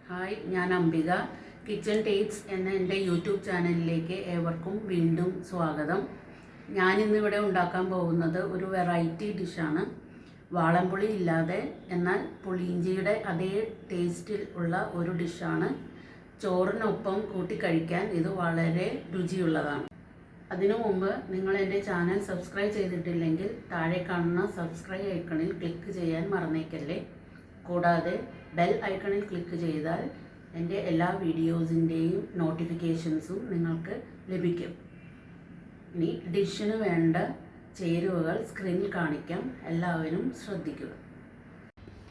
Hi, ഞാൻ Ambika. Kitchen tapes എന്ന എൻ്റെ യൂട്യൂബ് ചാനലിലേക്ക് ഏവർക്കും വീണ്ടും സ്വാഗതം. ഞാനിന്നിവിടെ ഉണ്ടാക്കാൻ പോകുന്നത് ഒരു വെറൈറ്റി ഡിഷാണ്. വാളൻപുളി ഇല്ലാതെ എന്നാൽ പുളിയിഞ്ചിയുടെ അതേ ടേസ്റ്റിൽ ഉള്ള ഒരു ഡിഷാണ്. ചോറിനൊപ്പം കൂട്ടി കഴിക്കാൻ ഇത് വളരെ രുചിയുള്ളതാണ്. അതിനു മുമ്പ് നിങ്ങൾ എൻ്റെ ചാനൽ സബ്സ്ക്രൈബ് ചെയ്തിട്ടില്ലെങ്കിൽ താഴെ കാണുന്ന സബ്സ്ക്രൈബ് ഐക്കണിൽ ക്ലിക്ക് ചെയ്യാൻ മറന്നേക്കല്ലേ. കൂടാതെ ബെൽ ഐക്കണിൽ ക്ലിക്ക് ചെയ്താൽ എൻ്റെ എല്ലാ വീഡിയോസിൻ്റെയും നോട്ടിഫിക്കേഷൻസും നിങ്ങൾക്ക് ലഭിക്കും. ഇനി ഡിഷിന് വേണ്ട ചേരുവകൾ സ്ക്രീനിൽ കാണിക്കാം, എല്ലാവരും ശ്രദ്ധിക്കുക.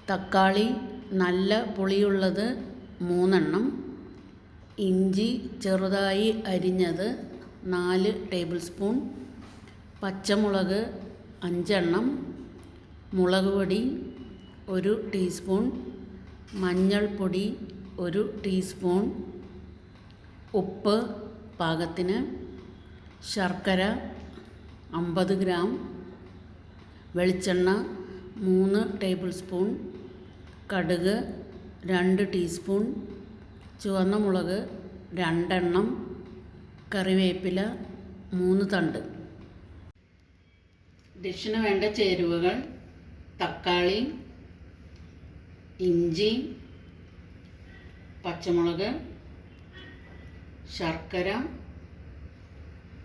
തക്കാളി നല്ല പുളിയുള്ളത് 3 എണ്ണം, ഇഞ്ചി ചെറുതായി അരിഞ്ഞത് 4 ടേബിൾ സ്പൂൺ, പച്ചമുളക് 5 എണ്ണം, മുളക് പൊടി 1 ടീസ്പൂൺ, മഞ്ഞൾപ്പൊടി 1 ടീസ്പൂൺ, ഉപ്പ് പാകത്തിന്, ശർക്കര 50 ഗ്രാം, വെളിച്ചെണ്ണ 3 ടേബിൾ സ്പൂൺ, കടുക് 2 ടീസ്പൂൺ, ചുവന്ന മുളക് 2 എണ്ണം, കറിവേപ്പില 3 തണ്ട്. ഡിഷിന് വേണ്ട ചേരുവകൾ: തക്കാളി, ഇഞ്ചി, പച്ചമുളക്, ശർക്കര,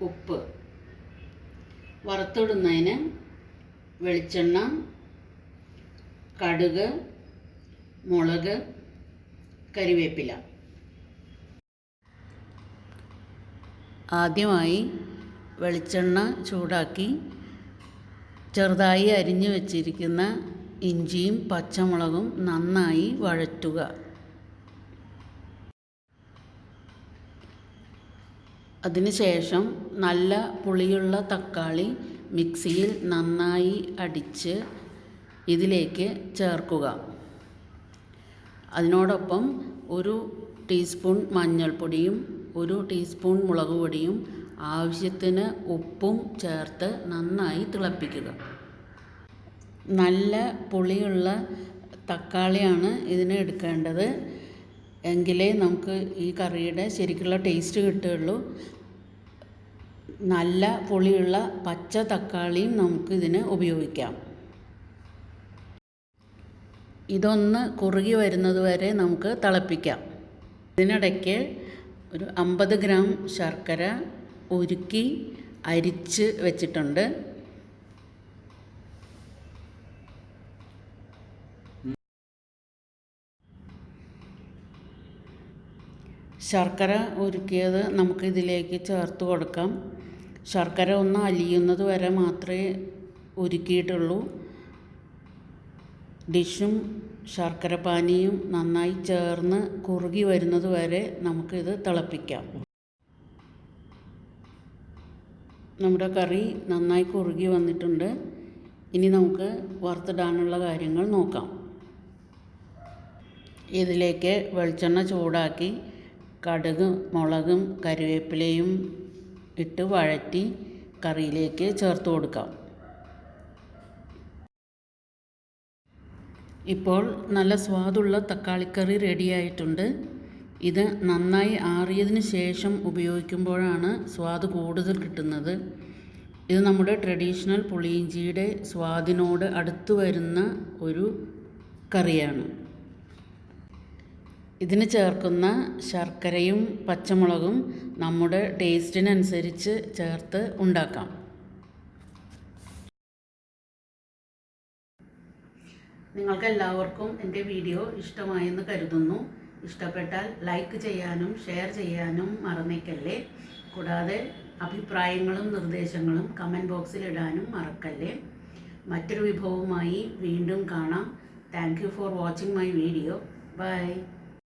ഉപ്പ്. വറുത്തിടുന്നതിന് വെളിച്ചെണ്ണ, കടുക്, മുളക്, കരിവേപ്പില. ആദ്യമായി വെളിച്ചെണ്ണ ചൂടാക്കി ചെറുതായി അരിഞ്ഞു വച്ചിരിക്കുന്ന ഇഞ്ചിയും പച്ചമുളകും നന്നായി വഴറ്റുക. അതിനുശേഷം നല്ല പുളിയുള്ള തക്കാളി മിക്സിയിൽ നന്നായി അടിച്ച് ഇതിലേക്ക് ചേർക്കുക. അതിനോടൊപ്പം 1 ടീസ്പൂൺ മഞ്ഞൾപ്പൊടിയും 1 ടീസ്പൂൺ മുളക് പൊടിയും ആവശ്യത്തിന് ഉപ്പും ചേർത്ത് നന്നായി തിളപ്പിക്കുക. നല്ല പുളിയുള്ള തക്കാളിയാണ് ഇതിന് എടുക്കേണ്ടത്, എങ്കിലേ നമുക്ക് ഈ കറിയുടെ ശരിക്കുള്ള ടേസ്റ്റ് കിട്ടുകയുള്ളൂ. നല്ല പുളിയുള്ള പച്ച തക്കാളിയും നമുക്ക് ഇതിന് ഉപയോഗിക്കാം. ഇതൊന്ന് കുറുകി വരുന്നത് വരെ നമുക്ക് തിളപ്പിക്കാം. ഇതിനിടയ്ക്ക് ഒരു 50 ഗ്രാം ശർക്കര ഉരുക്കി അരിച്ച് വെച്ചിട്ടുണ്ട്. ശർക്കര ഉരുക്കിയത് നമുക്കിതിലേക്ക് ചേർത്ത് കൊടുക്കാം. ശർക്കര ഒന്ന് അലിയുന്നത് വരെ മാത്രമേ ഉരുക്കിയിട്ടുള്ളൂ. ഡിഷും ശർക്കര പാനിയും നന്നായി ചേർന്ന് കുറുകി വരുന്നത് വരെ നമുക്കിത് തിളപ്പിക്കാം. നമ്മുടെ കറി നന്നായി കുറുകി വന്നിട്ടുണ്ട്. ഇനി നമുക്ക് വറുത്തിടാനുള്ള കാര്യങ്ങൾ നോക്കാം. ഇതിലേക്ക് വെളിച്ചെണ്ണ ചൂടാക്കി കടുകും മുളകും കരിവേപ്പിലയും ഇട്ട് വഴറ്റി കറിയിലേക്ക് ചേർത്ത് കൊടുക്കാം. ഇപ്പോൾ നല്ല സ്വാദുള്ള തക്കാളിക്കറി റെഡിയായിട്ടുണ്ട്. ഇത് നന്നായി ആറിയതിന് ശേഷം ഉപയോഗിക്കുമ്പോഴാണ് സ്വാദ് കൂടുതൽ കിട്ടുന്നത്. ഇത് നമ്മുടെ ട്രഡീഷണൽ പുളിയിഞ്ചിയുടെ സ്വാദിനോട് അടുത്ത് വരുന്ന ഒരു കറിയാണ്. ഇതിന് ചേർക്കുന്ന ശർക്കരയും പച്ചമുളകും നമ്മുടെ ടേസ്റ്റിനനുസരിച്ച് ചേർത്ത് ഉണ്ടാക്കാം. നിങ്ങൾക്കെല്ലാവർക്കും എൻ്റെ വീഡിയോ ഇഷ്ടമായെന്ന് കരുതുന്നു. ഇഷ്ടപ്പെട്ടാൽ ലൈക്ക് ചെയ്യാനും ഷെയർ ചെയ്യാനും മറന്നേക്കല്ലേ. കൂടാതെ അഭിപ്രായങ്ങളും നിർദ്ദേശങ്ങളും കമൻറ്റ് ബോക്സിൽ ഇടാനും മറക്കല്ലേ. മറ്റൊരു വിഭവവുമായി വീണ്ടും കാണാം. Thank you for watching my video. By.